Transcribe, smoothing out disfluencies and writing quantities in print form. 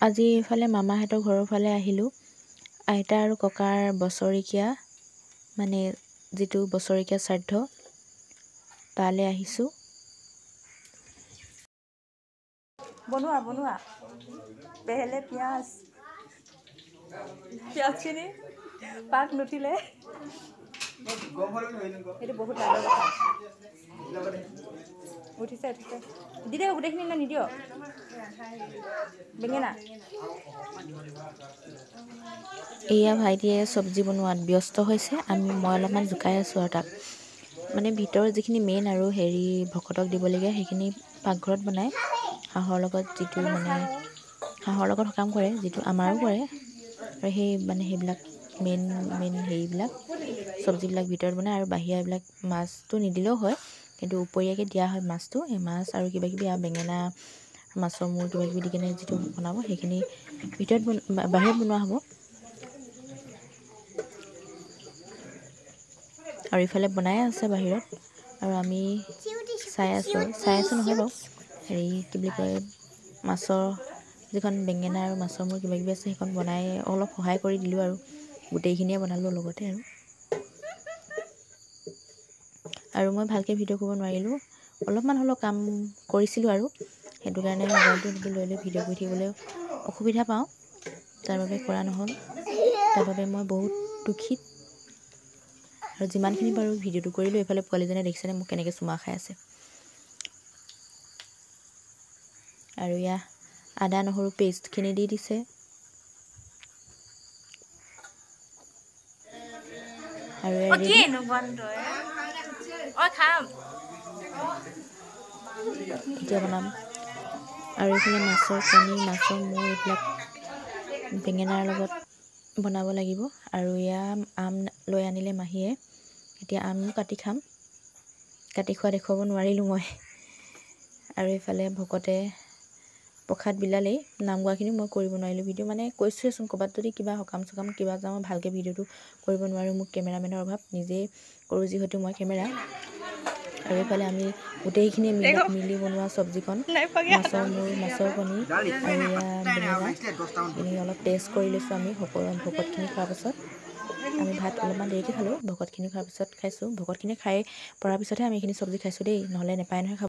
আজি এইফালে মামাহঁতৰ ঘৰৰ ফালে আহিলোঁ। আইতা আৰু ককাৰ বছৰেকীয়া মানে যিটো বছৰেকীয়া শ্ৰাদ্ধ তালৈ আহিছোঁ। বনোৱা পেহেলে পিঁয়াজখিনি পাক নুঠিলে সেইটো বহুত ডাঙৰ কথা। উঠিছে দি দে গোটেইখিনি না নিদিয় বেঙেনা। এয়া ভাইটিয়ে চব্জি বনোৱাত ব্যস্ত হৈছে। মই অলপমান জোকাই আছোঁ আৰু তাক মানে ভিতৰৰ যিখিনি মেইন আৰু ভকতক দিবলগীয়া সেইখিনি পাকঘৰত বনায়। হাঁহৰ লগত যিটো মানে হাঁহৰ লগত সকাম কৰে, যিটো আমাৰো কৰে, আৰু সেইবিলাক মেইন হেৰিবিলাক চব্জিবিলাক ভিতৰত বনায় আৰু বাহিৰাবিলাক মাছটো নিদিলেও হয়, কিন্তু উপৰীয়াকৈ দিয়া হয় মাছটো। সেই মাছ আৰু কিবাকিবি আৰু বেঙেনা মাছৰ মূৰ কিবাকিবি দি কেনে যিটো বনাব সেইখিনি বাহিৰত বনোৱা হ'ব। আৰু ইফালে বনাই আছে বাহিৰত আৰু আমি চাই আছোঁ নহয় বাৰু কি বুলি কয়, মাছৰ যিখন বেঙেনা আৰু মাছৰ মূৰ কিবাকিবি আছে সেইখন বনাই অলপ সহায় কৰি দিলোঁ আৰু গোটেইখিনিয়ে বনালোঁ লগতে। আৰু মই ভালকৈ ভিডিঅ' কৰিব নোৱাৰিলোঁ, অলপমান হ'লেও কাম কৰিছিলোঁ আৰু সেইটো কাৰণে মোবাইলটো এনেকৈ লৈ ভিডিঅ' কৰি থাকিবলৈ অসুবিধা পাওঁ, তাৰ বাবে কৰা নহ'ল। তাৰ বাবে মই বহুত দুখিত। আৰু যিমানখিনি পাৰোঁ ভিডিঅ'টো কৰিলোঁ। এইফালে পোৱালীজনে দেখিছেনে মোক কেনেকৈ চুমা খাই আছে। আৰু আদা নহৰু পেষ্টখিনি দি দিছে। আৰু এতিয়া বনাম। আৰু এইফালে মাছৰ কণী, মাছৰ মূৰ এইবিলাক বেঙেনাৰ লগত বনাব লাগিব। আৰু আম লৈ আনিলে মাহীয়ে, এতিয়া আমো কাটি খাম। কাটি খোৱা দেখুৱাব নোৱাৰিলোঁ মই। আৰু এইফালে ভকতে প্ৰসাদ বিলালেই, নাম গোৱাখিনি মই কৰিব নোৱাৰিলোঁ ভিডিঅ', মানে কৈছোঁৱেচোন ক'ৰবাত যদি কিবা সকাম চকাম কিবা যাওঁ মই ভালকৈ ভিডিঅ'টো কৰিব নোৱাৰোঁ। মোক কেমেৰামেনৰ অভাৱ, নিজেই কৰোঁ যিহেতু মই কেমেৰা। আৰু এইফালে আমি গোটেইখিনিয়ে মিলি বনোৱা চব্জিখন, মাছৰ মূৰ, মাছৰ কণী আৰু বেঙেনা এইখিনি অলপ টেষ্ট কৰি লৈছোঁ আমি ভকতখিনি খোৱাৰ পাছত। আমি ভাত অলপমান দেৰিকৈ খালোঁ, ভকতখিনি খোৱাৰ পিছত খাইছোঁ। ভকতখিনি খাই পৰাৰ পিছতহে আমি এইখিনি চব্জি খাইছোঁ দেই, নহ'লে নেপায় নহয় খাব।